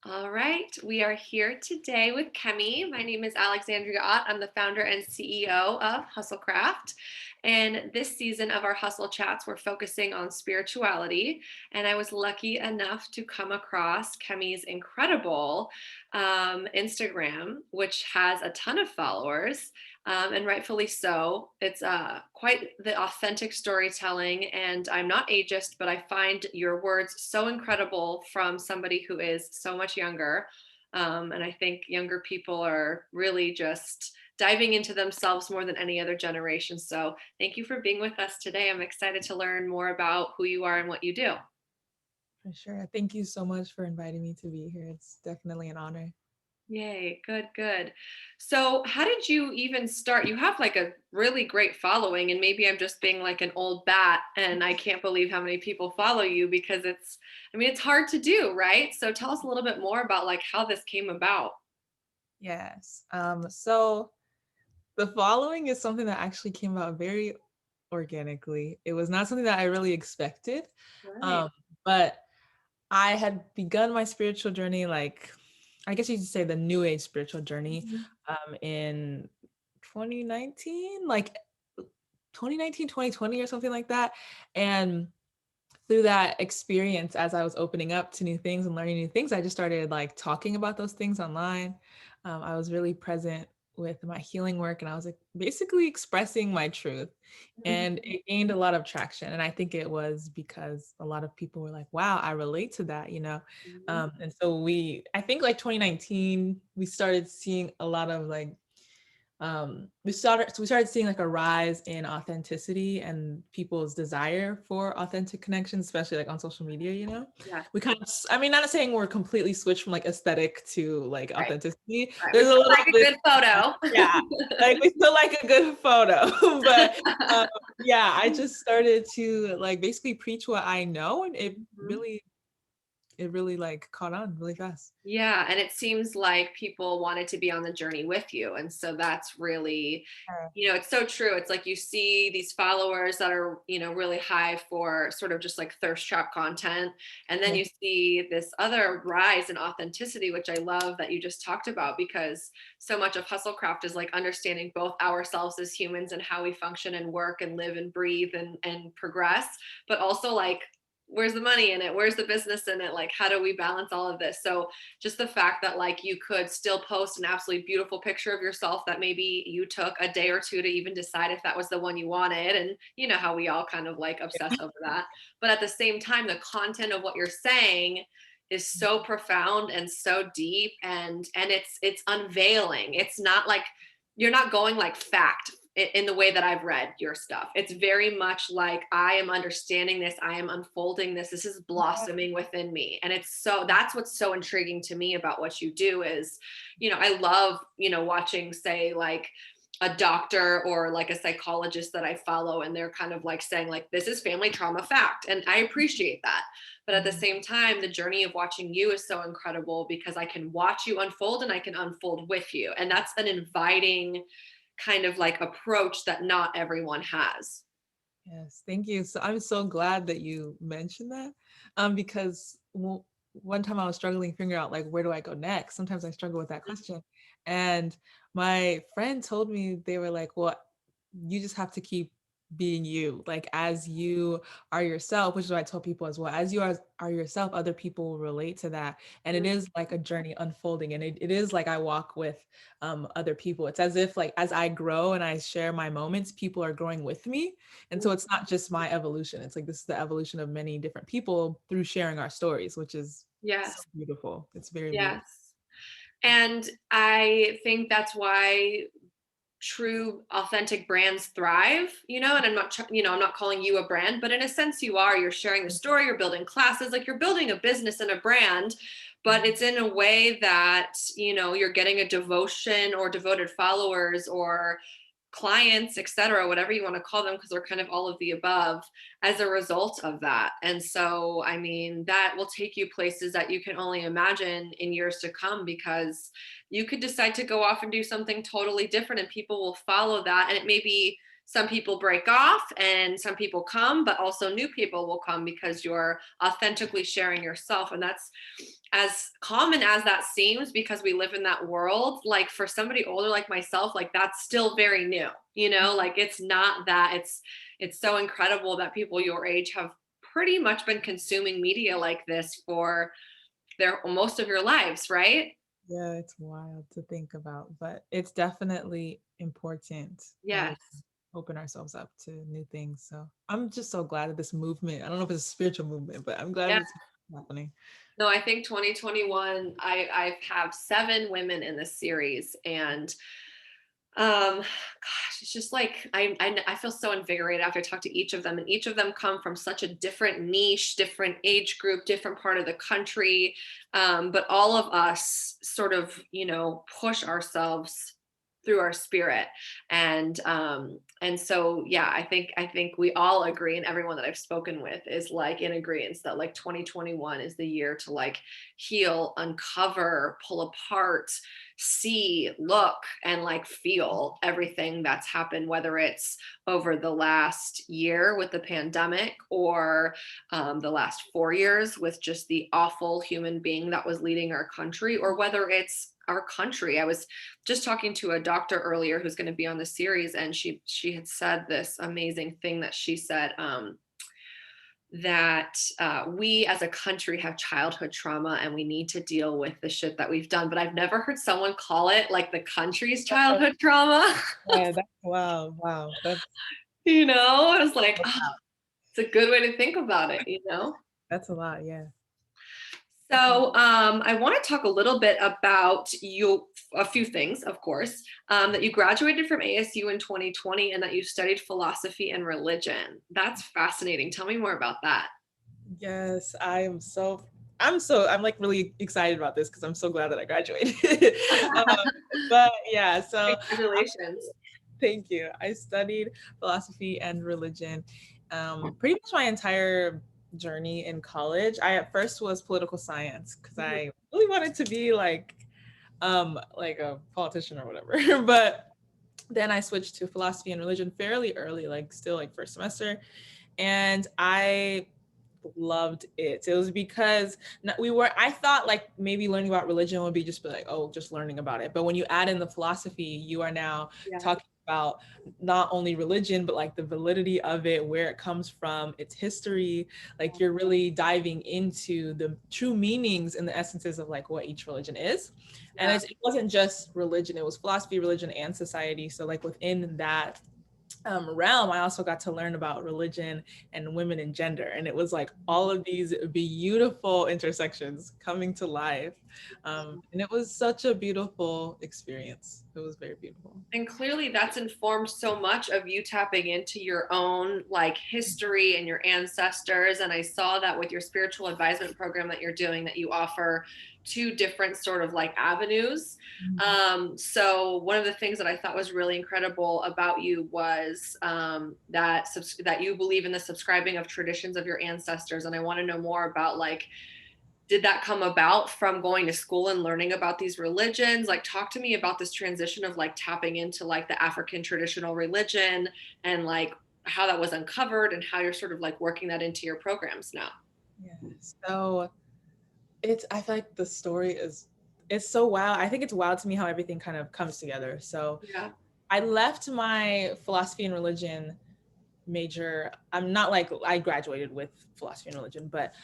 All right, we are here today with Kemi. My name is Alexandria Ott. I'm the founder and CEO of Hustlecraft. And this season of our Hustle Chats, we're focusing on spirituality. And I was lucky enough to come across Kemi's incredible Instagram, which has a ton of followers. And rightfully so. It's quite the authentic storytelling, and I'm not ageist, but I find your words so incredible from somebody who is so much younger. And I think younger people are really just diving into themselves more than any other generation. So thank you for being with us today. I'm excited to learn more about who you are and what you do. For sure. Thank you so much for inviting me to be here. It's definitely an honor. Yay, good, good. So, how did you even start? You have like a really great following, and maybe I'm just being like an old bat, and I can't believe how many people follow you because it's hard to do, right? So, tell us a little bit more about like how this came about. Yes. So the following is something that actually came out very organically. It was not something that I really expected. Right. Um, but I had begun my spiritual journey, like I guess you could say the new age spiritual journey, Mhm. in 2019, like 2019, 2020 or something like that. And through that experience, as I was opening up to new things and learning new things, I just started like talking about those things online. I was really present with my healing work, and I was like basically expressing my truth, and Mhm. it gained a lot of traction. And I think it was because a lot of people were like, wow, I relate to that. Mhm. And so I think like 2019 we started seeing a lot of like we started seeing like a rise in authenticity and people's desire for authentic connections, especially like on social media. Yeah. We kind of, I mean, not saying we're completely switched from like aesthetic to like Right. authenticity. Right. We There's a still little like a bit, good photo. yeah, like we still like a good photo. But um, yeah, I just started to like basically preach what I know, and it Mhm. really like caught on really fast. Yeah, and it seems like people wanted to be on the journey with you. And so that's really, it's so true. It's like you see these followers that are, really high for sort of just like thirst trap content. And then Yeah. you see this other rise in authenticity, which I love that you just talked about, because so much of Hustlecraft is like understanding both ourselves as humans and how we function and work and live and breathe and progress, but also like, where's the money in it, where's the business in it, like how do we balance all of this? So just the fact that like you could still post an absolutely beautiful picture of yourself that maybe you took a day or two to even decide if that was the one you wanted, and you know how we all kind of like obsess over that, but at the same time the content of what you're saying is so profound and so deep, and it's unveiling. It's not like you're not going like fact in the way that I've read your stuff. It's very much like I am understanding this, I am unfolding this, this is blossoming within me. And it's so that's what's so intriguing to me about what you do is, I love, watching say like a doctor or like a psychologist that I follow, and they're kind of like saying like this is family trauma fact, and I appreciate that. But at the Mhm. same time, the journey of watching you is so incredible because I can watch you unfold and I can unfold with you, and that's an inviting kind of like approach that not everyone has. Yes, thank you. So I'm so glad that you mentioned that, because one time I was struggling to figure out like where do I go next. Sometimes I struggle with that question, and my friend told me they were like, "Well, you just have to keep being you, like as you are yourself," which is what I tell people as well. As you are yourself, other people will relate to that, and it is like a journey unfolding, and it is like I walk with other people. It's as if like as I grow and I share my moments, people are growing with me, and so it's not just my evolution. It's like this is the evolution of many different people through sharing our stories, which is so Yes, beautiful. It's very beautiful. yes. And I think that's why true authentic brands thrive, and I'm not calling you a brand, but in a sense you are. You're sharing the story, you're building classes, like you're building a business and a brand, but it's in a way that, you're getting a devotion or devoted followers or clients, etc., whatever you want to call them, because they're kind of all of the above as a result of that. And so, I mean, that will take you places that you can only imagine in years to come, because you could decide to go off and do something totally different and people will follow that. And it may be some people break off and some people come, but also new people will come because you're authentically sharing yourself. And that's, as common as that seems, because we live in that world, like for somebody older like myself, like that's still very new, like it's not that, it's so incredible that people your age have pretty much been consuming media like this for their most of your lives, right? Yeah, it's wild to think about, but it's definitely important that we Yes. open ourselves up to new things. So I'm just so glad that this movement, I don't know if it's a spiritual movement, but I'm glad Yeah. it's happening. No, I think 2021, I have 7 women in this series, and gosh, it's just like I feel so invigorated after I talk to each of them, and each of them come from such a different niche, different age group, different part of the country, but all of us sort of push ourselves through our spirit. And so yeah, I think we all agree, and everyone that I've spoken with is like in agreement that like 2021 is the year to like heal, uncover, pull apart, see, look, and like feel everything that's happened, whether it's over the last year with the pandemic, or the last 4 years with just the awful human being that was leading our country, or whether it's our country. I was just talking to a doctor earlier who's going to be on the series, and she had said this amazing thing that she said, that we as a country have childhood trauma and we need to deal with the shit that we've done. But I've never heard someone call it like the country's childhood trauma. Yeah, that's wow, wow. I was like, oh, it's a good way to think about it. That's a lot, yeah. So I want to talk a little bit about you, a few things, of course, that you graduated from ASU in 2020 and that you studied philosophy and religion. That's fascinating. Tell me more about that. Yes, I'm like really excited about this because I'm so glad that I graduated. But yeah, so Congratulations. thank you. I studied philosophy and religion pretty much my entire journey in college. I at first was political science because Mhm. I really wanted to be like a politician or whatever. But then I switched to philosophy and religion fairly early, like still like first semester, and I loved it. It was because I thought like maybe learning about religion would be just be like, oh, just learning about it. But when you add in the philosophy, you are now Yeah. talking about not only religion, but like the validity of it, where it comes from, its history. Like you're really diving into the true meanings and the essences of like what each religion is. And Yeah. it wasn't just religion, it was philosophy, religion, and society. So like within that realm, I also got to learn about religion and women and gender. And it was like all of these beautiful intersections coming to life. And it was such a beautiful experience. It was very beautiful. And clearly that's informed so much of you tapping into your own like history and your ancestors. And I saw that with your spiritual advisement program that you're doing, that you offer 2 different sort of like avenues. So one of the things that I thought was really incredible about you was that you believe in the subscribing of traditions of your ancestors. And I want to know more about like, did that come about from going to school and learning about these religions? Like, talk to me about this transition of like tapping into like the African traditional religion, and like how that was uncovered and how you're sort of like working that into your programs now. Yeah. So I feel like the story it's so wild. I think it's wild to me how everything kind of comes together. So Yeah. I left my philosophy and religion major. I'm not like I graduated with philosophy and religion, but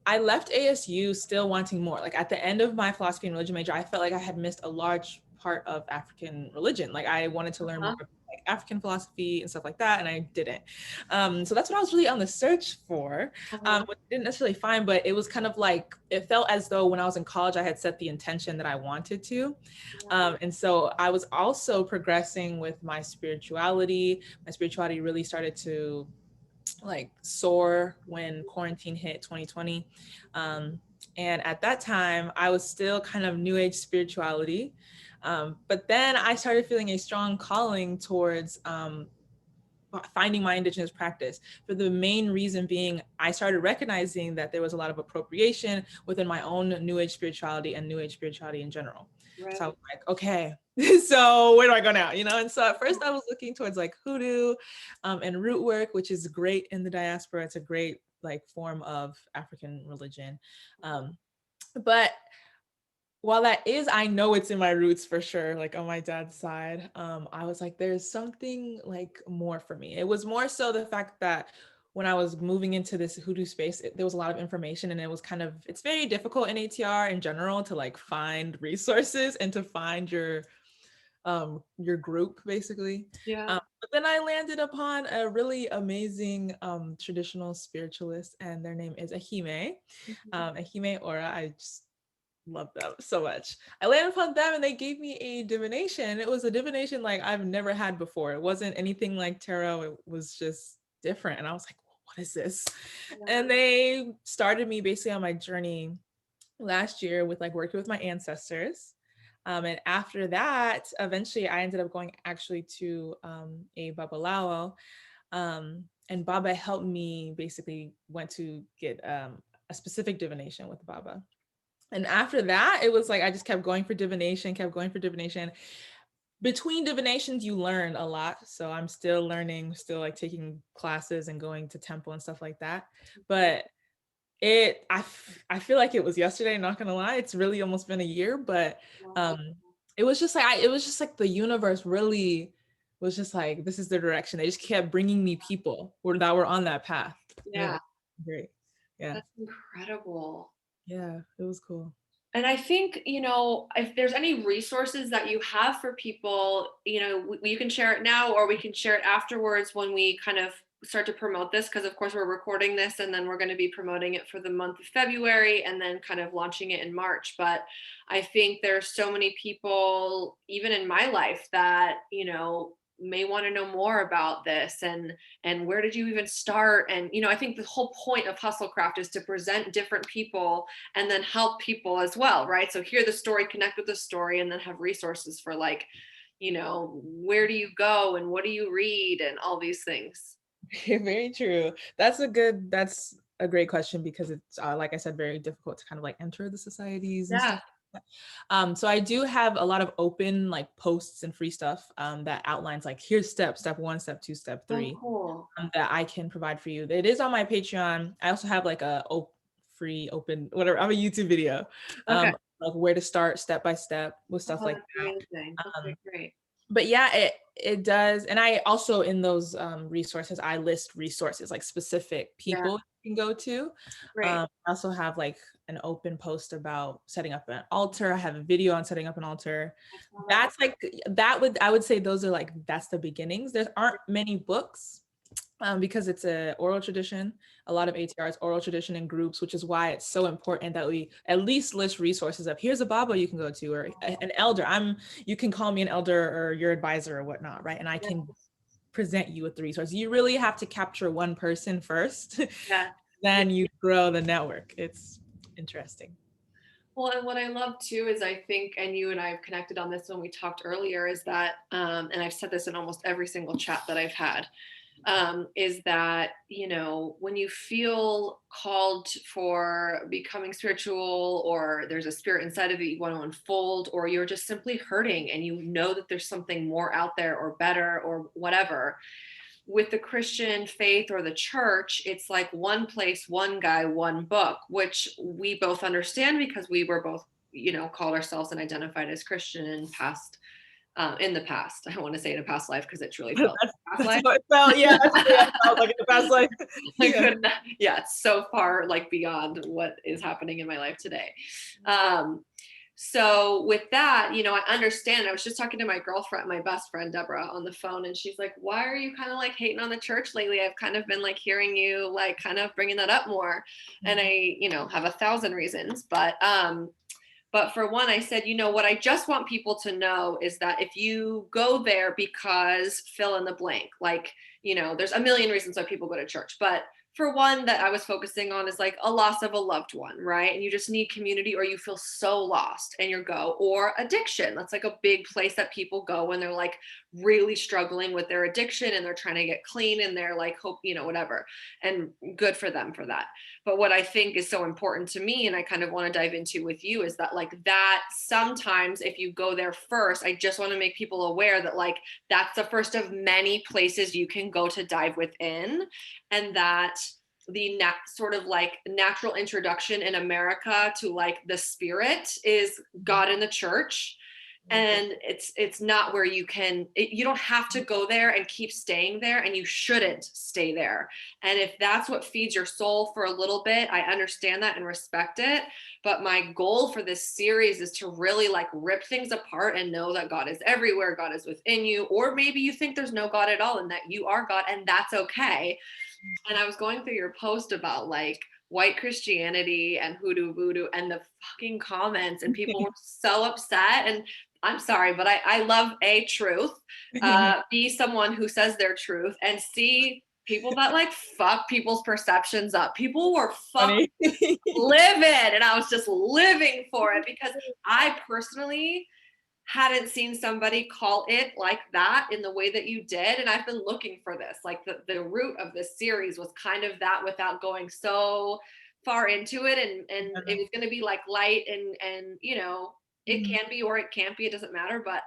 I left ASU still wanting more. Like at the end of my philosophy and religion major, I felt like I had missed a large part of African religion. Like I wanted to learn more Uh-huh. about like African philosophy and stuff like that, and I didn't. So that's what I was really on the search for. Uh-huh. Which I didn't necessarily find, but it was kind of like it felt as though when I was in college, I had set the intention that I wanted to. And so I was also progressing with my spirituality. My spirituality really started to like soar when quarantine hit 2020. And at that time, I was still kind of new age spirituality. But then I started feeling a strong calling towards finding my indigenous practice, for the main reason being I started recognizing that there was a lot of appropriation within my own new age spirituality and new age spirituality in general. So I Right. was like, okay, so where do I go now? And so at first I was looking towards like hoodoo and root work, which is great in the diaspora. It's a great like form of African religion. But while that is, I know it's in my roots for sure, like on my dad's side, I was like, there's something like more for me. It was more so the fact that when I was moving into this hoodoo space, there was a lot of information, and it was it's very difficult in ATR in general to like find resources and to find your group basically. Yeah. But then I landed upon a really amazing traditional spiritualist, and their name is Ahime, Mhm. Ahime Ora. I just love them so much. I landed upon them and they gave me a divination. It was a divination like I've never had before. It wasn't anything like tarot. It was just different. And I was like, what is this? And Yeah. they started me basically on my journey last year with like working with my ancestors. And after that, eventually I ended up going actually to a Babalao. And Baba helped me basically went to get a specific divination with Baba. And after that, it was like I just kept going for divination, kept going for divination. Between divinations, you learn a lot. So I'm still learning, still like taking classes and going to temple and stuff like that. But I feel like it was yesterday, not gonna lie. It's really almost been a year, but Wow. it was just like it was just like the universe really was just like, this is the direction. They just kept bringing me people that were on that path. And it Yeah. was great. Yeah. That's incredible. Yeah. It was cool. And I think, if there's any resources that you have for people, you can share it now or we can share it afterwards when we kind of start to promote this. Because, of course, we're recording this and then we're going to be promoting it for the month of February and then kind of launching it in March. But I think there's so many people, even in my life, that, may want to know more about this and where did you even start. And I think the whole point of Hustlecraft is to present different people and then help people as well, right? So hear the story, connect with the story, and then have resources for like, where do you go and what do you read and all these things. Very true. That's a great question because it's like I said, very difficult to kind of like enter the societies and Yeah. stuff like that. So I do have a lot of open like posts and free stuff that outlines like here's step one, step two, step Oh, three, cool. that I can provide for you. It is on my Patreon. I also have like free open whatever. I'm a YouTube video, Okay. like where to start step by step with stuff Oh, like that's that. amazing. Okay, great. But yeah, it does. And I also in those resources, I list resources like specific Yeah, people you can go to. great. I also have like an open post about setting up an altar. I have a video on setting up an altar. I saw that. That's like I would say those are like that's the beginnings. There aren't many books because it's a oral tradition. A lot of ATR is oral tradition in groups, which is why it's so important that we at least list resources of here's a Baba you can go to or an elder. You can call me an elder or your advisor or whatnot, right? And I Yeah, can present you with the resources. You really have to capture one person first, yeah. Yeah. then you grow the network. It's interesting. Well, and what I love too is I think, and you and I have connected on this when we talked earlier, is that, and I've said this in almost every single chat that I've had, is that when you feel called for becoming spiritual or there's a spirit inside of you you want to unfold or you're just simply hurting and you know that there's something more out there or better or whatever, with the Christian faith or the church, it's like one place, one guy, one book, which we both understand because we were both called ourselves and identified as Christian in the past. I don't want to say in a past life because it truly felt like a past That's life. how it felt. Yeah, that's the way I felt like in the past life. I Yeah. couldn't. Yeah, it's so far like beyond what is happening in my life today. Um, so with that, I understand. I was just talking to my girlfriend, my best friend Deborah, on the phone, and she's like, "Why are you kind of like hating on the church lately? I've kind of been like hearing you like kind of bringing that up more." And I, have 1,000 reasons, but for one, I said, what I just want people to know is that if you go there because fill in the blank, like, there's a million reasons why people go to church. But for one, that I was focusing on is like a loss of a loved one, right? And you just need community or you feel so lost and you go, or addiction. That's like a big place that people go when they're like really struggling with their addiction and they're trying to get clean and they're like, hope, whatever. And good for them for that. But what I think is so important to me, and I kind of want to dive into with you, is that like that sometimes if you go there first, I just want to make people aware that like that's the first of many places you can go to dive within. And that the sort of like natural introduction in America to like the spirit is God in the church. And it's not where you don't have to go there and keep staying there, and you shouldn't stay there. And if that's what feeds your soul for a little bit, I understand that and respect it. But my goal for this series is to really like rip things apart and know that God is everywhere, God is within you, or maybe you think there's no God at all and that you are God, and that's okay. And I was going through your post about like white Christianity and hoodoo voodoo and the fucking comments, and people were so upset. And I'm sorry, but I love A, truth, B, someone who says their truth, and C, people that like fuck people's perceptions up. People were fucking Funny. livid, and I was just living for it because I personally hadn't seen somebody call it like that in the way that you did. And I've been looking for this. Like the root of this series was kind of that without going so far into it. And it was going to be like light and it Mhm. can be or it can't be, it doesn't matter. But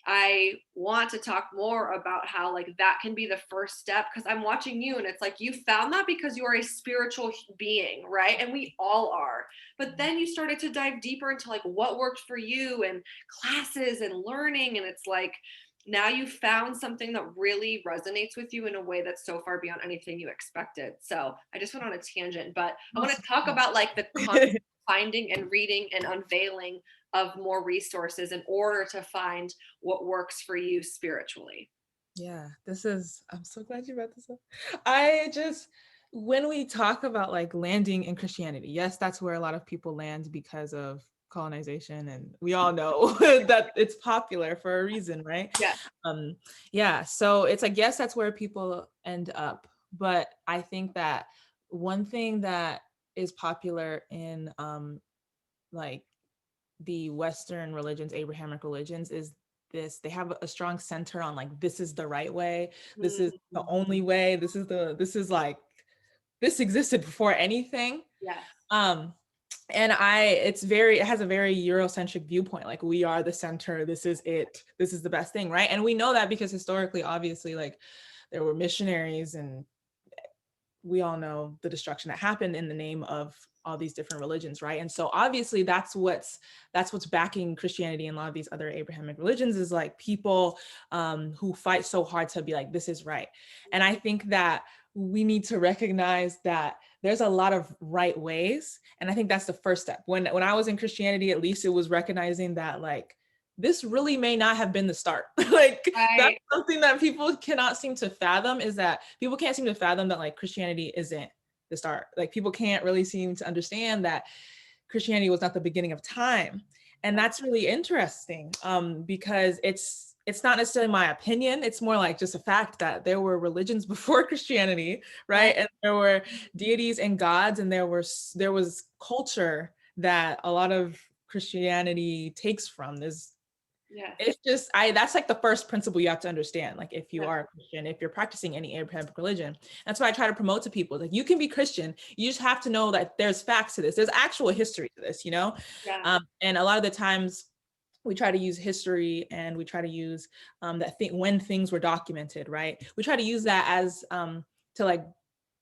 I want to talk more about how like that can be the first step, because I'm watching you and it's like you found that because you are a spiritual being, right? And we all are. But then you started to dive deeper into like what worked for you and classes and learning, and it's like now you found something that really resonates with you in a way that's so far beyond anything you expected. So I just went on a tangent, but I want to talk about like the constant finding and reading and unveiling of more resources in order to find what works for you spiritually. Yeah, I'm so glad you brought this up. I just, when we talk about like landing in Christianity, yes, that's where a lot of people land because of colonization. And we all know that it's popular for a reason, right? Yeah. Um, yeah, so it's like, yes, that's where people end up. But I think that one thing that is popular in like the Western religions, Abrahamic religions, is this: they have a strong center on like, this is the right way, this is the Mm-hmm. only way, this is like, this existed before anything. Yes. um and it has a very Eurocentric viewpoint, like we are the center, this is it, this is the best thing, right? And we know that because historically, obviously, like there were missionaries, and we all know the destruction that happened in the name of all these different religions, right? And so obviously that's what's backing Christianity and a lot of these other Abrahamic religions, is like people who fight so hard to be like, this is right. And I think that we need to recognize that there's a lot of right ways, and I think that's the first step. When I was in Christianity, at least, it was recognizing that like, this really may not have been the start. Like, that's Right. something that people cannot seem to fathom, is that people can't seem to fathom that like Christianity isn't the start. Like, people can't really seem to understand that Christianity was not the beginning of time. And that's really interesting, because it's not necessarily my opinion. It's more like just a fact that there were religions before Christianity, Right. right? And there were deities and gods, and there was culture that a lot of Christianity takes from. Yes. It's just, that's like the first principle you have to understand. Like, if you Yes. are a Christian, if you're practicing any Abrahamic religion, that's why I try to promote to people. Like, you can be Christian. You just have to know that there's facts to this. There's actual history to this, you know? Yeah. And a lot of the times we try to use history, and we try to use that thing when things were documented, right? We try to use that as to like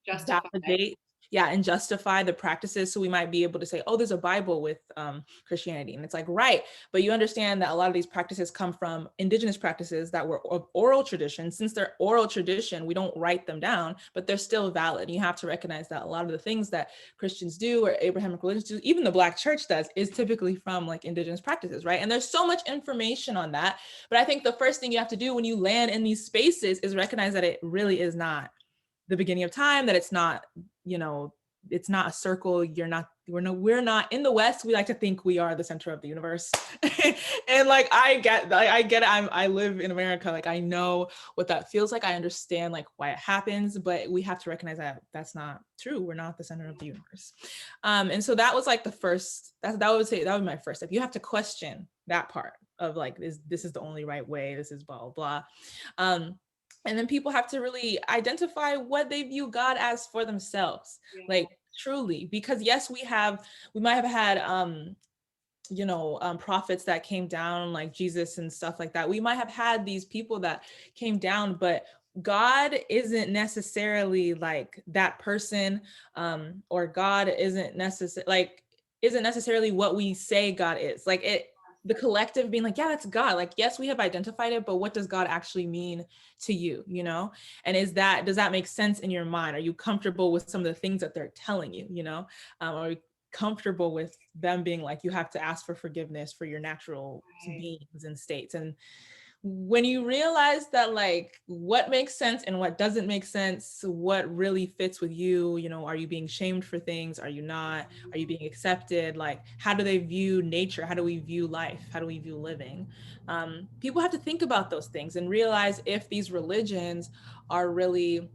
Justify. validate, yeah, and justify the practices. So we might be able to say, oh, there's a Bible with Christianity, and it's like, right, but you understand that a lot of these practices come from indigenous practices that were of oral tradition. Since they're oral tradition, we don't write them down, but they're still valid. You have to recognize that a lot of the things that Christians do, or Abrahamic religions do, even the Black church does, is typically from like indigenous practices, right? And there's so much information on that. But I think the first thing you have to do when you land in these spaces is recognize that it really is not the beginning of time, that it's not, you know, it's not a circle. We're not in the West. We like to think we are the center of the universe. And like, I get it. I live in America. Like, I know what that feels like. I understand like why it happens, but we have to recognize that that's not true. We're not the center of the universe. And so that was like the first, that would be my first step. You have to question that part of like, this is the only right way, this is blah blah blah. um and then people have to really identify what they view God as for themselves, Yeah. like truly, because yes, we might have had prophets that came down, like Jesus and stuff like that. We might have had these people that came down, but God isn't necessarily like that person, or God isn't necessarily what we say God is. Like the collective being like, yeah, that's God. Like, yes, we have identified it, but what does God actually mean to you, you know? And does that make sense in your mind? Are you comfortable with some of the things that they're telling you, you know? Are comfortable with them being like, you have to ask for forgiveness for your natural Right. beings and states? And when you realize that, like, what makes sense and what doesn't make sense, what really fits with you, you know, are you being shamed for things, are you not, are you being accepted, like how do they view nature, how do we view life, how do we view living? People have to think about those things and realize if these religions are really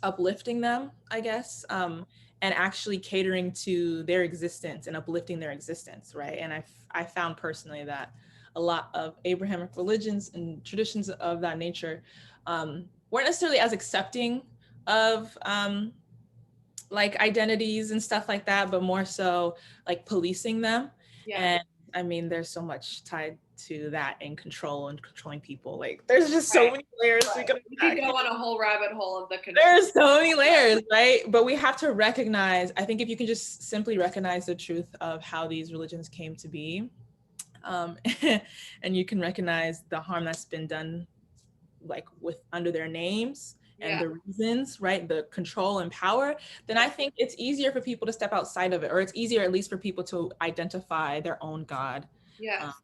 uplifting them, I guess, and actually catering to their existence and uplifting their existence, right? And I found personally that a lot of Abrahamic religions and traditions of that nature weren't necessarily as accepting of like identities and stuff like that, but more so like policing them. Yeah. And I mean, there's so much tied to that in control and controlling people. Like, there's just so Right. many layers we Right. could We could unpack. go on a whole rabbit hole of the control. There's so many Right. layers, right? But we have to recognize, I think if you can just simply recognize the truth of how these religions came to be, um, and you can recognize the harm that's been done, like with under their names and Yeah. the reasons, right? The control and power, then I Yeah. think it's easier for people to step outside of it, or it's easier at least for people to identify their own God, um, Yes.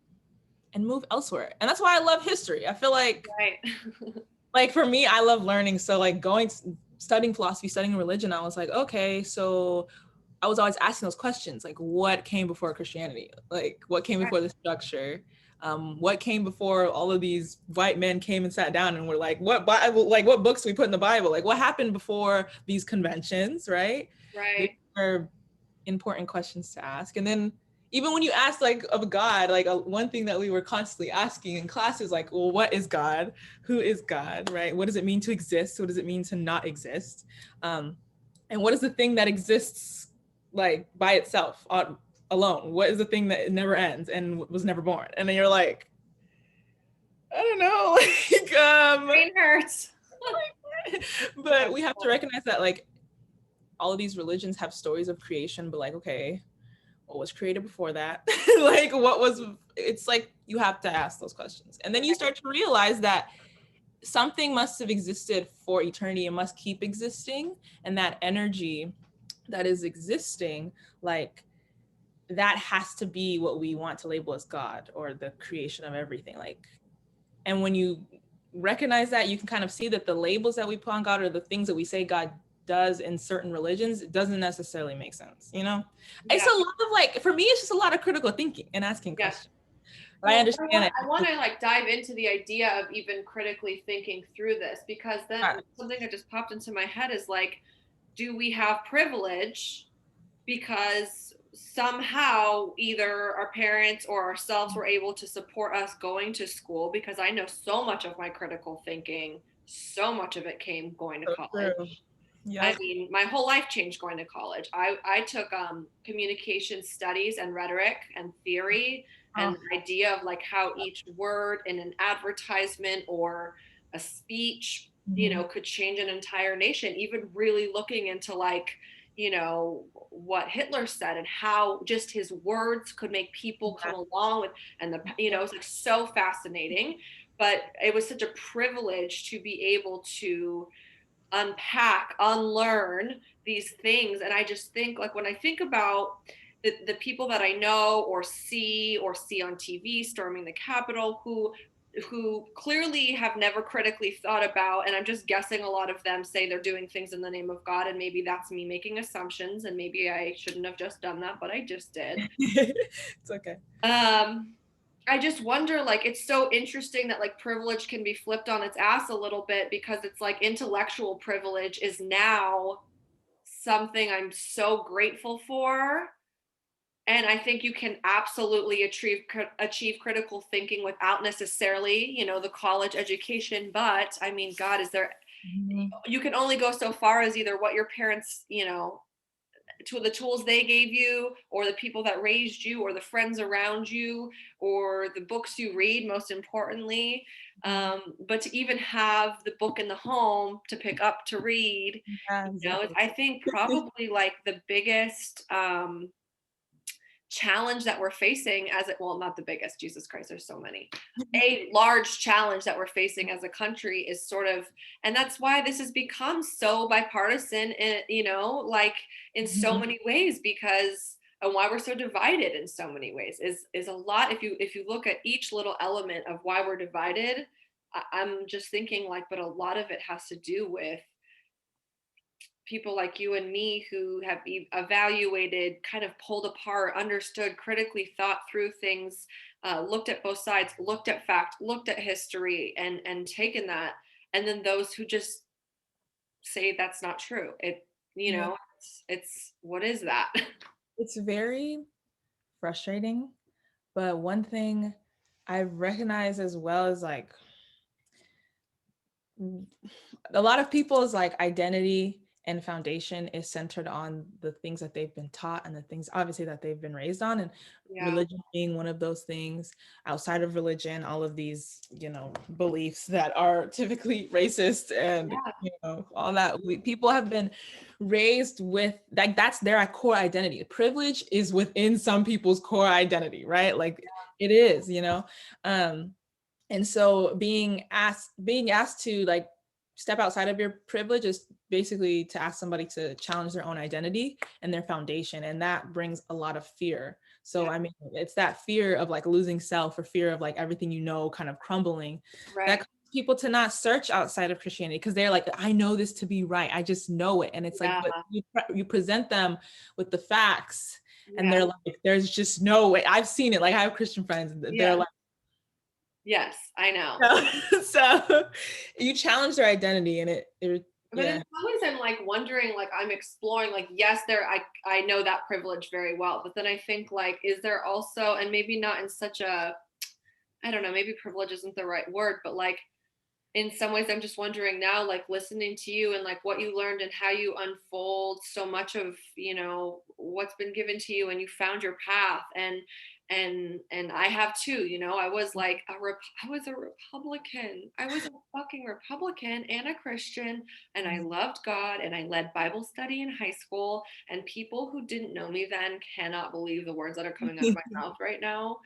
and move elsewhere. And that's why I love history. I feel Right. like for me, I love learning. So like studying philosophy, studying religion, I was like, okay, so I was always asking those questions, like what came before Christianity? Like what came Right. before the structure? What came before all of these white men came and sat down and were like, what Bible, like what books we put in the Bible? Like what happened before these conventions, right? These Right. are important questions to ask. And then even when you ask like of God, like one thing that we were constantly asking in class is like, well, what is God? Who is God, right? What does it mean to exist? What does it mean to not exist? And what is the thing that exists like by itself alone? What is the thing that never ends and was never born? And then you're like, I don't know, Brain hurts. but we have to recognize that like all of these religions have stories of creation, but like, okay, what was created before that? Like what was, it's like you have to ask those questions. And then you Right. start to realize that something must have existed for eternity and must keep existing. And that energy that is existing, like that has to be what we want to label as God or the creation of everything. Like, and when you recognize that, you can kind of see that the labels that we put on God or the things that we say God does in certain religions, it doesn't necessarily make sense, you know? It's Yeah. a lot of like, for me, it's just a lot of critical thinking and asking Yeah. questions. But I Well, understand it. I want to like dive into the idea of even critically thinking through this, because then something that just popped into my head is like, do we have privilege because somehow either our parents or ourselves were able to support us going to school? Because I know so much of my critical thinking, so much of it came going to So true. college. I Yep. mean, my whole life changed going to college. I took communication studies and rhetoric and theory, and Oh, the idea of like how each word in an advertisement or a speech, mhm. could change an entire nation. Even really looking into like, what Hitler said and how just his words could make people come along with, and it was like so fascinating. But it was such a privilege to be able to unpack, unlearn these things. And I just think like when I think about the people that I know or see on TV storming the Capitol, who clearly have never critically thought about, and I'm just guessing a lot of them say they're doing things in the name of God, and maybe that's me making assumptions, and maybe I shouldn't have just done that, but I just did. It's okay. um I just wonder, like, it's so interesting that like privilege can be flipped on its ass a little bit, because it's like intellectual privilege is now something I'm so grateful for. And I think you can absolutely achieve critical thinking without necessarily, the college education. But I mean, God, is there? Mhm. You can only go so far as either what your parents, to the tools they gave you, or the people that raised you, or the friends around you, or the books you read, most importantly. Mhm. But to even have the book in the home to pick up to read, Yeah, exactly. I think probably like the biggest challenge that we're facing as it, well, not the biggest, Jesus Christ, there's so many, a large challenge that we're facing as a country is sort of, and that's why this has become so bipartisan, and like in so Mhm. many ways, because, and why we're so divided in so many ways is a lot. If you look at each little element of why we're divided, I'm just thinking like, but a lot of it has to do with people like you and me who have evaluated, kind of pulled apart, understood, critically thought through things, looked at both sides, looked at fact, looked at history, and taken that. And then those who just say that's not true. Yeah. It's what is that? It's very frustrating, but one thing I recognize as well is like a lot of people's like identity and foundation is centered on the things that they've been taught and the things obviously that they've been raised on, and Yeah, religion being one of those things. Outside of religion, all of these beliefs that are typically racist and yeah, all that, people have been raised with, like, that's their core identity. Privilege is within some people's core identity, right? Like it is, um and so being asked to like step outside of your privilege is basically to ask somebody to challenge their own identity and their foundation, and that brings a lot of fear. So yeah, I mean, it's that fear of like losing self, or fear of like everything kind of crumbling, that right, causes people to not search outside of Christianity, because they're like, I know this to be right, I just know it. And it's like, yeah, but you present them with the facts, and yeah, they're like, there's just no way. I've seen it. Like, I have Christian friends, they're yeah, like, yes, I know. no. So you challenge their identity, and But in yeah. some ways I'm like wondering, like I'm exploring, like, yes, there, I know that privilege very well, but then I think like, is there also, and maybe not in such a, I don't know, maybe privilege isn't the right word, but like in some ways I'm just wondering now, like listening to you and like what you learned and how you unfold so much of, what's been given to you, and you found your path. And I have too, I was like I was a Republican. I was a fucking Republican and a Christian, and I loved God, and I led Bible study in high school, and people who didn't know me then cannot believe the words that are coming out of my mouth right now.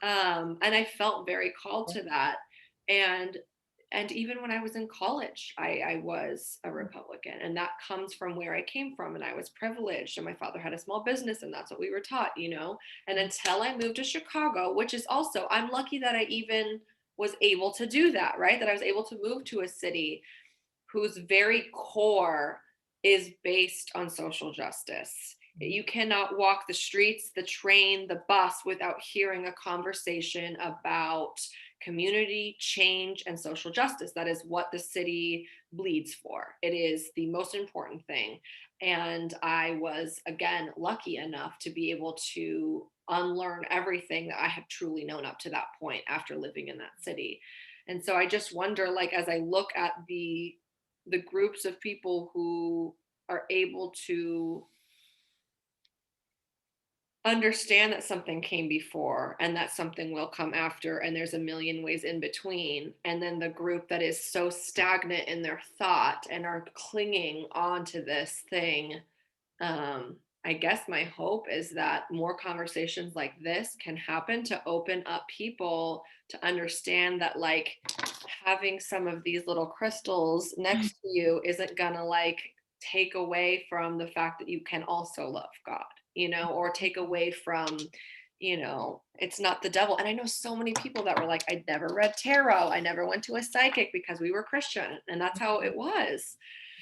And I felt very called to that. And and even when I was in college, I was a Republican, and that comes from where I came from, and I was privileged, and my father had a small business, and that's what we were taught. And until I moved to Chicago, which is also, I'm lucky that I even was able to do that, right? That I was able to move to a city whose very core is based on social justice. You cannot walk the streets, the train, the bus without hearing a conversation about community change and social justice. That is what the city bleeds for. It is the most important thing. And I was, again, lucky enough to be able to unlearn everything that I had truly known up to that point after living in that city. And so I just wonder, like, as I look at the groups of people who are able to understand that something came before and that something will come after, and there's a million ways in between, and then the group that is so stagnant in their thought and are clinging on to this thing. I guess my hope is that more conversations like this can happen to open up people to understand that, like, having some of these little crystals next to you isn't gonna like take away from the fact that you can also love God, or take away from, it's not the devil. And I know so many people that were like, I never read tarot, I never went to a psychic because we were Christian, and that's how it was.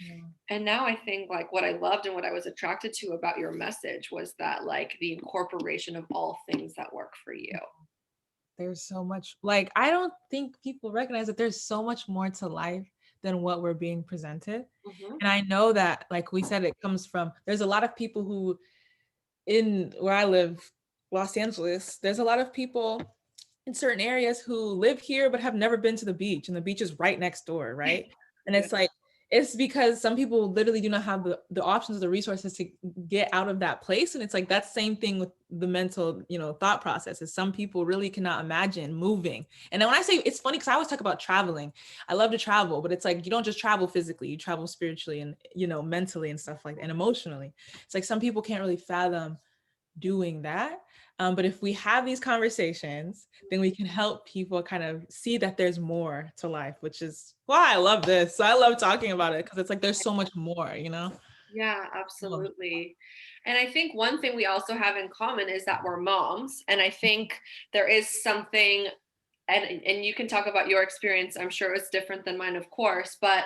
Yeah. And now I think like what I loved and what I was attracted to about your message was that, like, the incorporation of all things that work for you. There's so much, like, I don't think people recognize that there's so much more to life than what we're being presented. Hmm. And I know that, like we said, it comes from, there's a lot of people who, in where I live, Los Angeles, there's a lot of people in certain areas who live here but have never been to the beach, and the beach is right next door, right? And Yeah. it's like, it's because some people literally do not have the options, the resources to get out of that place. And it's like that same thing with the mental, thought processes. Some people really cannot imagine moving. And then when I say, it's funny because I always talk about traveling. I love to travel, but it's like you don't just travel physically, you travel spiritually and mentally and stuff like that, and emotionally. It's like some people can't really fathom doing that. But if we have these conversations, then we can help people kind of see that there's more to life, which is why I love this. So I love talking about it because it's like there's so much more. Yeah, Oh, absolutely. And I think one thing we also have in common is that we're moms. And I think there is something, and you can talk about your experience. I'm sure it's different than mine, of course, but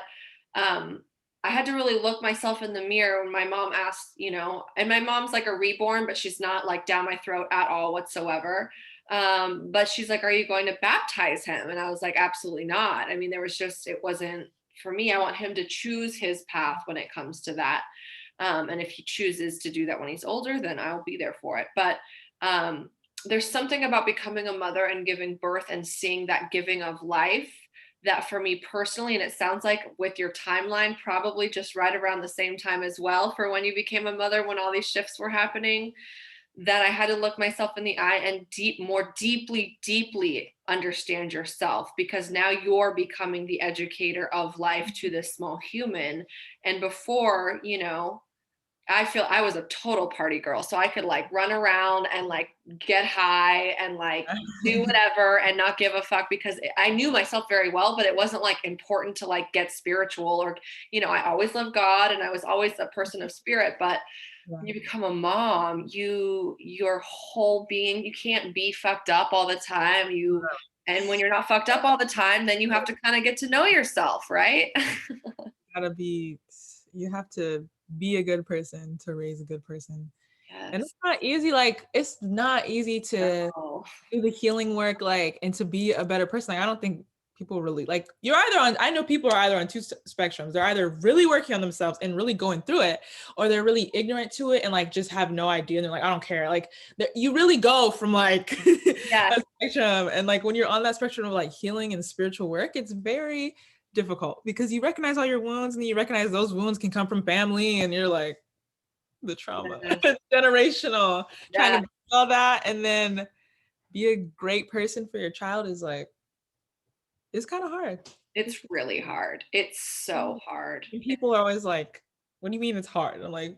um I had to really look myself in the mirror when my mom asked, and my mom's like a reborn, but she's not like down my throat at all whatsoever. But she's like, "Are you going to baptize him?" And I was like, "Absolutely not." I mean, it wasn't for me. I want him to choose his path when it comes to that. And if he chooses to do that when he's older, then I'll be there for it. But um, there's something about becoming a mother and giving birth and seeing that giving of life that for me personally, and it sounds like with your timeline, probably just right around the same time as well for when you became a mother, when all these shifts were happening, that I had to look myself in the eye and more deeply, deeply understand yourself, because now you're becoming the educator of life to this small human. And before, I feel I was a total party girl. So I could like run around and like get high and like do whatever and not give a fuck, because I knew myself very well, but it wasn't like important to like get spiritual or, I always loved God and I was always a person of spirit. But yeah. when you become a mom, your whole being, you can't be fucked up all the time. And when you're not fucked up all the time, then you have to kind of get to know yourself, right? Gotta be, you have to be a good person to raise a good person. And Yes. it's not easy. Like, it's not easy to Oh, do the healing work, like, and to be a better person. Like, I don't think people really like, I know people are either on two spectrums. They're either really working on themselves and really going through it, or they're really ignorant to it and like just have no idea. And they're like, I don't care. Like, you really go from like yes. a spectrum. And like when you're on that spectrum of like healing and spiritual work, it's very difficult because you recognize all your wounds and you recognize those wounds can come from family, and you're like, the trauma. Yes. It's generational. Trying Yeah. to break all that and then be a great person for your child is like, it's kind of hard. It's really hard. It's so hard. And people are always like, what do you mean it's hard? I'm like,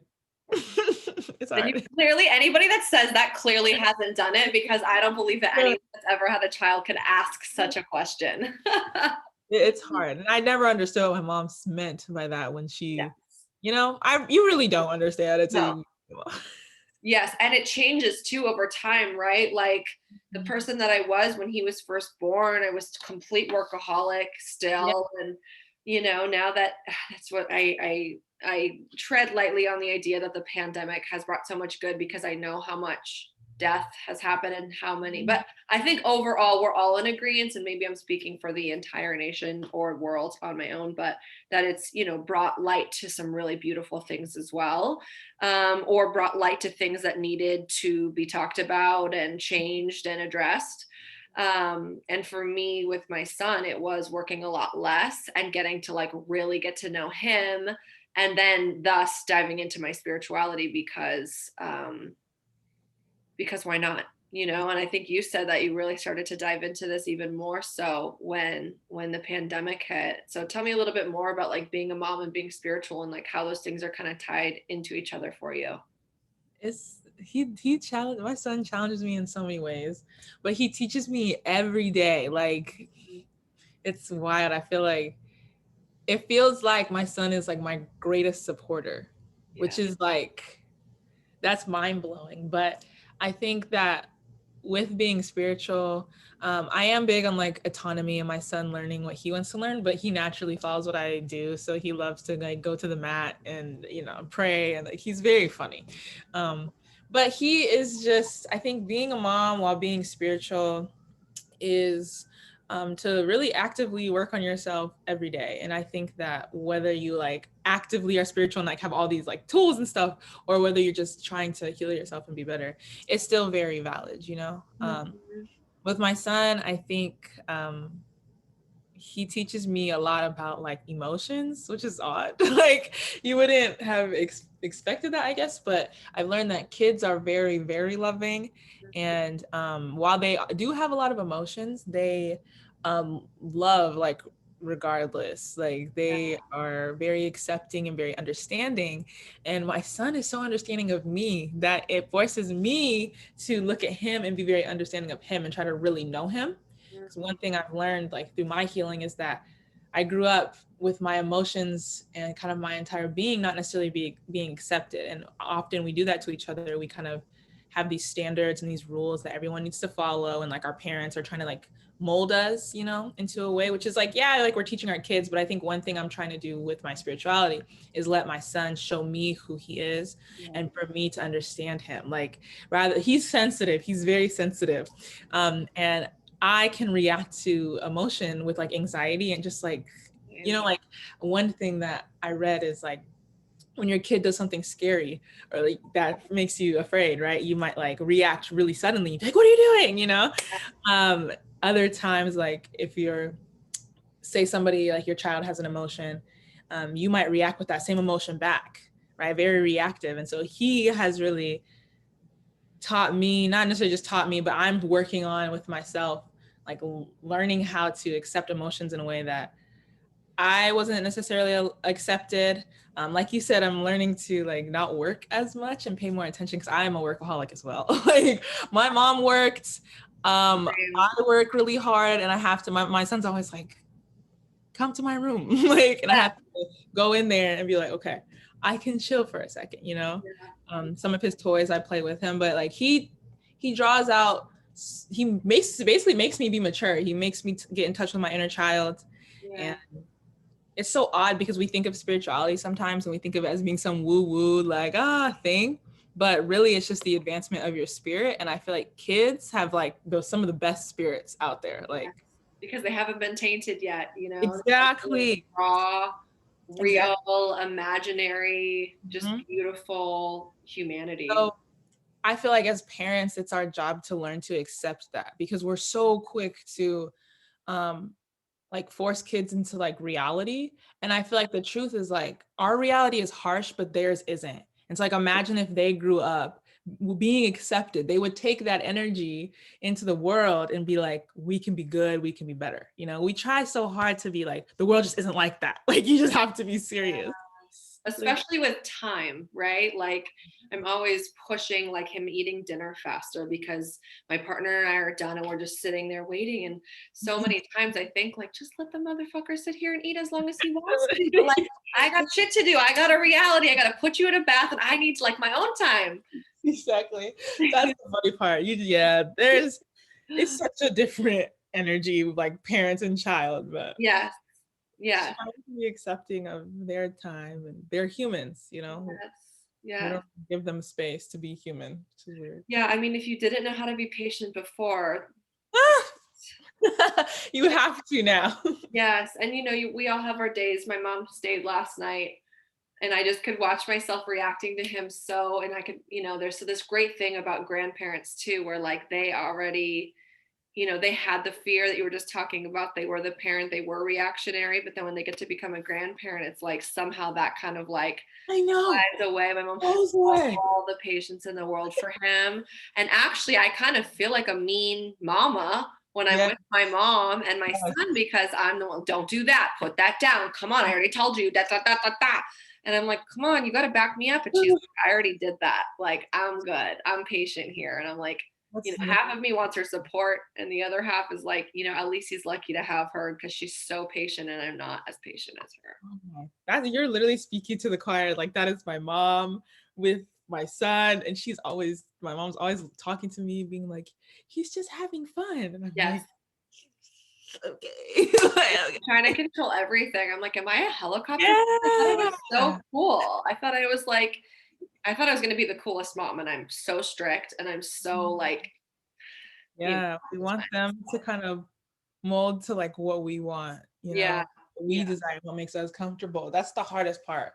it's And you hard. clearly, anybody that says that clearly hasn't done it, because I don't believe that anyone that's ever had a child could ask such a question. It's hard. And I never understood what my mom meant by that when Yes. she, you really don't understand it till No. you. Yes, and it changes too over time, right? Like the Mhm. person that I was when he was first born, I was complete workaholic Yeah. still, and now that that's what I tread lightly on the idea that the pandemic has brought so much good, because I know how much death has happened and how many. But I think overall we're all in agreement, and maybe I'm speaking for the entire nation or world on my own, but that it's brought light to some really beautiful things as well, or brought light to things that needed to be talked about and changed and addressed. And for me with my son, it was working a lot less and getting to like really get to know him, and then thus diving into my spirituality, because why not? And I think you said that you really started to dive into this even more so when the pandemic hit. So tell me a little bit more about like being a mom and being spiritual, and like how those things are kind of tied into each other for you. He challenge my son challenges me in so many ways, but he teaches me every day. Like, it's wild. I feel like it feels like my son is like my greatest supporter, Yeah. which is like, that's mind blowing. But I think that with being spiritual, I am big on like autonomy and my son learning what he wants to learn, but he naturally follows what I do. So he loves to like go to the mat and, pray, and like he's very funny. But he is just, I think being a mom while being spiritual is to really actively work on yourself every day. And I think that whether you like actively are spiritual and like have all these like tools and stuff, or whether you're just trying to heal yourself and be better, it's still very valid, you know? Mhm. With my son, I think he teaches me a lot about like emotions, which is odd. Like you wouldn't have expected that, I guess, but I've learned that kids are very, very loving. And while they do have a lot of emotions, they love like regardless. Like they are very accepting and very understanding. And my son is so understanding of me that it forces me to look at him and be very understanding of him and try to really know him. Because one thing I've learned like through my healing is that I grew up with my emotions and kind of my entire being not necessarily being accepted. And often we do that to each other. We kind of have these standards and these rules that everyone needs to follow. And like our parents are trying to like mold us, you know, into a way, which is like, yeah, like we're teaching our kids. But I think one thing I'm trying to do with my spirituality is let my son show me who he is and for me to understand him. Like rather, he's sensitive. He's very sensitive. And I can react to emotion with like anxiety and just like, you know, like one thing that I read is like when your kid does something scary or like that makes you afraid, right? You might like react really suddenly. You'd be like, what are you doing? You know? Um, Other times, like if you're, say somebody like your child has an emotion, you might react with that same emotion back, right? Very reactive. And so he has really taught me, not necessarily just taught me, but I'm working on with myself, like learning how to accept emotions in a way that I wasn't necessarily accepted. Like you said, I'm learning to like not work as much and pay more attention because I am a workaholic as well. Like my mom worked, I work really hard and I have to, my son's always like, come to my room. Like, and I have to go in there and be like, okay, I can chill for a second, you know? Some of his toys I play with him, but like he draws out, he basically makes me be mature. He makes me get in touch with my inner child. And it's so odd because we think of spirituality sometimes and we think of it as being some woo-woo like thing, but really it's just the advancement of your spirit. And I feel like kids have like some of the best spirits out there, like because they haven't been tainted yet, exactly. Raw, Exactly. real, imaginary, just Mhm. beautiful humanity. So I feel like as parents, it's our job to learn to accept that because we're so quick to um like force kids into like reality. And I feel like the truth is like our reality is harsh, but theirs isn't. It's like imagine if they grew up being accepted, they would take that energy into the world and be like, we can be good, we can be better. You know, we try so hard to be like, the world just isn't like that. Like you just have to be serious. Like, Especially with time, right? Like I'm always pushing like him eating dinner faster because my partner and I are done and we're just sitting there waiting. And so many times I think like just let the motherfucker sit here and eat as long as he wants to. But like I got shit to do. I got a reality. I got to put you in a bath and I need like my own time. exactly. That's the funny part. Yeah, there's it's such a different energy with like parents and child, but Yes. try Yes. to be accepting of their time and they're humans, you know. Yes. We Yes. don't give them space to be human, which is weird. Yeah. I mean, if you didn't know how to be patient before, You have to now. yes. And we all have our days. My mom stayed last night and I just could watch myself reacting to him and I could, there's this great thing about grandparents too, where like they already, they had the fear that you were just talking about. They were the parent, they were reactionary, but then when they get to become a grandparent, it's like somehow that kind of like I know. slides away. My mom has Goes away. all the patience in the world for him. And actually, I kind of feel like a mean mama when I'm Yeah. with my mom and my son because I'm the one, don't do that, put that down. Come on, I already told you that, that, that, that, that. And I'm like, come on, you got to back me up. And she's like, I already did that. Like, I'm good. I'm patient here. And I'm like, That's half of me wants her support, and the other half is like, at least he's lucky to have her because she's so patient, and I'm not as patient as her. That you're literally speaking to the choir. Like that is my mom with my son, and my mom's always talking to me, being like, "He's just having fun," and I'm Yes. like, "Okay." Like, Trying to control everything. I'm like, am I a helicopter? I thought it was yeah, so cool. I thought I was going to be the coolest mom, and I'm so strict, and I'm so like, yeah. We it's want fine. them to kind of mold to like what we want, Yeah. we Yeah. desire, what makes us comfortable. That's the hardest part.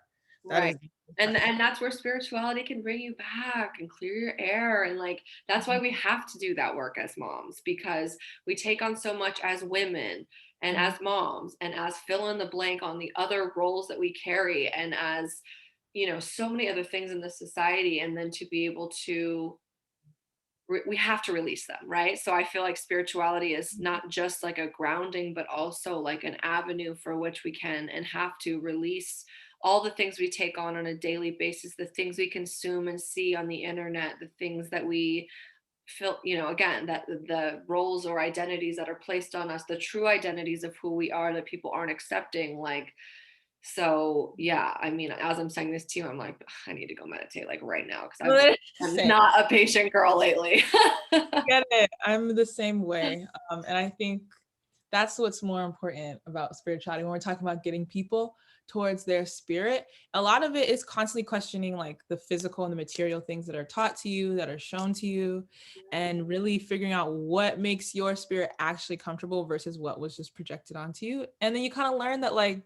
That Right. is the And hardest part. and that's where spirituality can bring you back and clear your air, and like that's why Mhm, we have to do that work as moms, because we take on so much as women and mhm, as moms and as fill in the blank on the other roles that we carry, and as so many other things in this society, and then to be able to we have to release them, right? So I feel like spirituality is not just like a grounding, but also like an avenue for which we can and have to release all the things we take on a daily basis, the things we consume and see on the internet, the things that we feel, again, that the roles or identities that are placed on us, the true identities of who we are that people aren't accepting. Like, so yeah, I mean, as I'm saying this to you, I'm like, I need to go meditate like right now because I'm Same. not a patient girl lately. Get it. I'm the same way. And I think that's what's more important about spirituality when we're talking about getting people towards their spirit. A lot of it is constantly questioning like the physical and the material things that are taught to you, that are shown to you, and really figuring out what makes your spirit actually comfortable versus what was just projected onto you. And then you kind of learn that like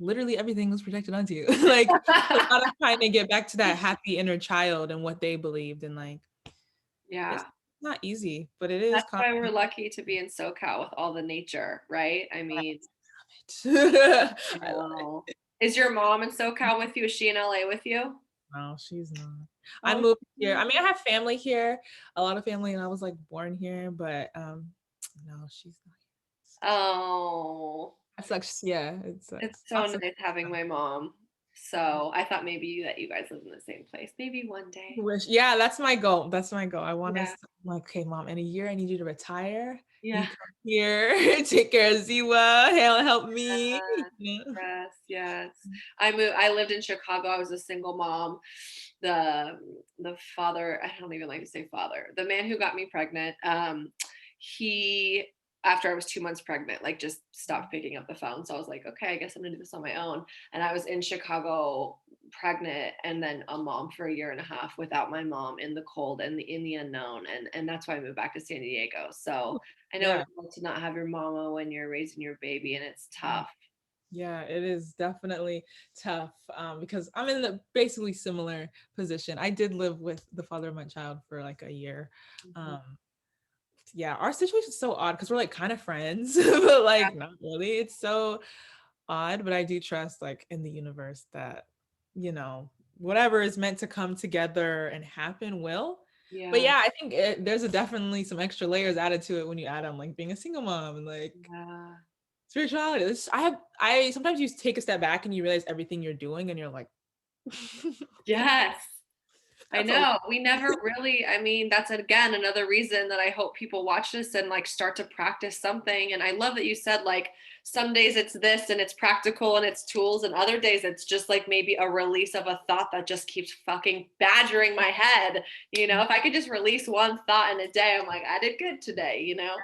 literally everything was projected onto you. Like a lot of trying to get back to that happy inner child and what they believed, and like it's Yeah. not easy, but it is That's why constant. we're lucky to be in SoCal with all the nature, right? I mean, I I love it. know. Is your mom in SoCal with you? Is she in LA with you? No, she's not. I Oh, moved here. I no. mean, I have family here, a lot of family, and I was like born here, but no, she's not here. Oh, That sucks. Yeah, it it's sucks. so Also, nice having my mom. So I thought maybe that you guys live in the same place. Maybe one day. wish. Yeah, that's my goal. That's my goal. I want Yeah. us to, like, okay, mom, in a year, I need you to retire. You Yeah. come here, take care of Ziwa, help me. Yeah. Yes, yes. I lived in Chicago. I was a single mom. The father, I don't even like to say father. The man who got me pregnant, he after I was 2 months pregnant, like just stopped picking up the phone. So I was like, okay, I guess I'm gonna do this on my own. And I was in Chicago pregnant and then a mom for a year and a half without my mom in the cold and in the unknown. And that's why I moved back to San Diego. So I know what Yeah. it's like to not have your mama when you're raising your baby, and it's tough. Yeah, it is definitely tough because I'm in the basically similar position. I did live with the father of my child for like a year. Mhm. Um, yeah, our situation is so odd because we're like kind of friends, but Yeah, like not really. It's so odd, but I do trust like in the universe that, whatever is meant to come together and happen will. But yeah, yeah, I think there's definitely some extra layers added to it when you add on like being a single mom and like yeah. spirituality. I sometimes you take a step back and you realize everything you're doing and you're like, Yes. I that's a lot. know. We never really, I mean, that's again another reason that I hope people watch this and like start to practice something. And I love that you said like some days it's this and it's practical and it's tools, and other days it's just like maybe a release of a thought that just keeps fucking badgering my head. If I could just release one thought in a day, I'm like, I did good today. Yeah,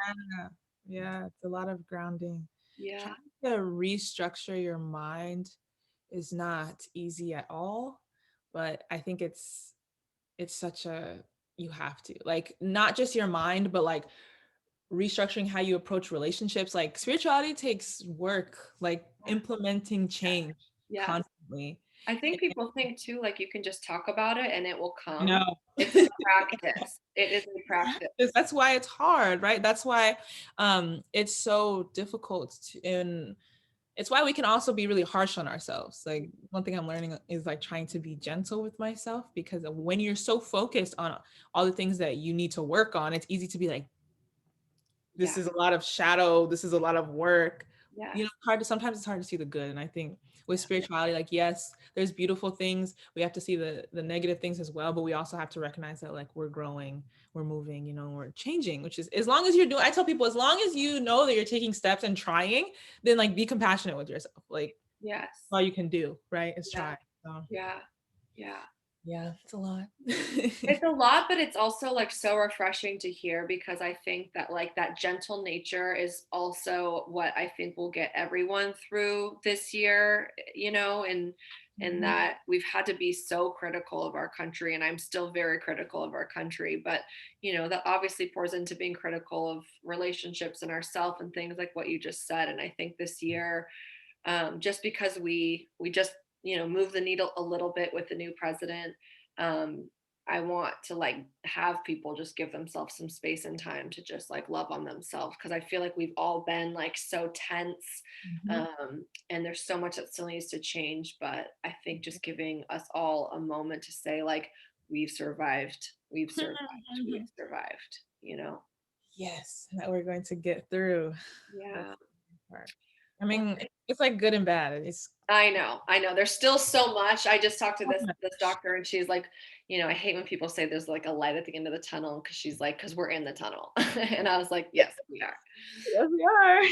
yeah, it's a lot of grounding. Yeah. Trying to restructure your mind is not easy at all, but I think it's such a you have to like not just your mind, but like restructuring how you approach relationships. Like spirituality takes work, like implementing change Yeah. constantly. I think people think too, like you can just talk about it and it will come. No. It's a practice. It is a practice. That's why it's hard, right? That's why it's so difficult and it's why we can also be really harsh on ourselves. Like one thing I'm learning is like trying to be gentle with myself, because when you're so focused on all the things that you need to work on, it's easy to be like, this Yeah. is a lot of shadow, this is a lot of work. Yes. Sometimes it's hard to see the good. And I think with Yeah. spirituality, like yes, there's beautiful things, we have to see the negative things as well, but we also have to recognize that like we're growing, we're moving, we're changing, which is, as long as you're doing, I tell people, as long as you know that you're taking steps and trying, then like be compassionate with yourself. Like Yes. all you can do, right, is Yeah. try. So Yeah. Yeah. yeah, it's a lot. It's a lot, but it's also like so refreshing to hear, because I think that like that gentle nature is also what I think will get everyone through this year, and and Mhm. that we've had to be so critical of our country, and I'm still very critical of our country, but that obviously pours into being critical of relationships and ourself and things like what you just said. And I think this year, just because we just move the needle a little bit with the new president. um, I want to like have people just give themselves some space and time to just like love on themselves, because I feel like we've all been like so tense. Mhm. And there's so much that still needs to change, but I think just giving us all a moment to say like, we've survived, we've survived, we've survived, Yes, that we're going to get through. That's yeah. the part. I Well, mean, it's like good and bad. It's I know. There's still so much. I just talked to so this much. doctor, and she's like, I hate when people say there's like a light at the end of the tunnel, because she's like, because we're in the tunnel. And I was like, yes, we are. Yes, we are.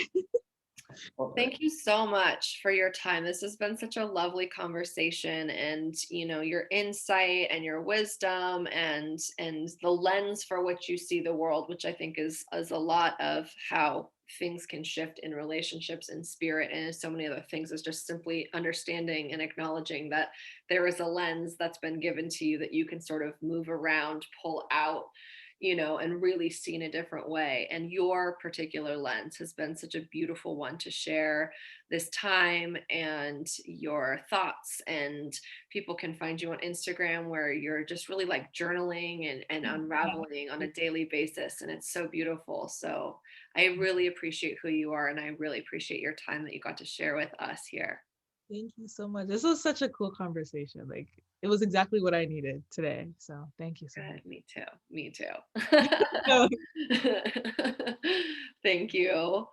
Well, thank you so much for your time. This has been such a lovely conversation, and your insight and your wisdom, and the lens for which you see the world, which I think is a lot of how things can shift in relationships and spirit and so many other things, is just simply understanding and acknowledging that there is a lens that's been given to you that you can sort of move around, pull out, and really see in a different way. And your particular lens has been such a beautiful one to share this time, and your thoughts. And people can find you on Instagram, where you're just really like journaling and unraveling on a daily basis. And it's so beautiful. So I really appreciate who you are, and I really appreciate your time that you got to share with us here. Thank you so much. This was such a cool conversation. Like it was exactly what I needed today. So thank you so much. Good. Me too. Me too. Thank you.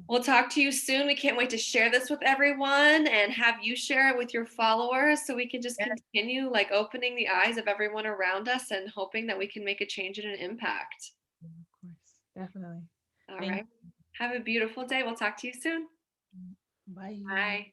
We'll talk to you soon. We can't wait to share this with everyone and have you share it with your followers, so we can just Yeah, continue like opening the eyes of everyone around us and hoping that we can make a change and an impact. of course. Definitely. All Thank right. Have a beautiful day. We'll talk to you soon. you. Bye. Bye.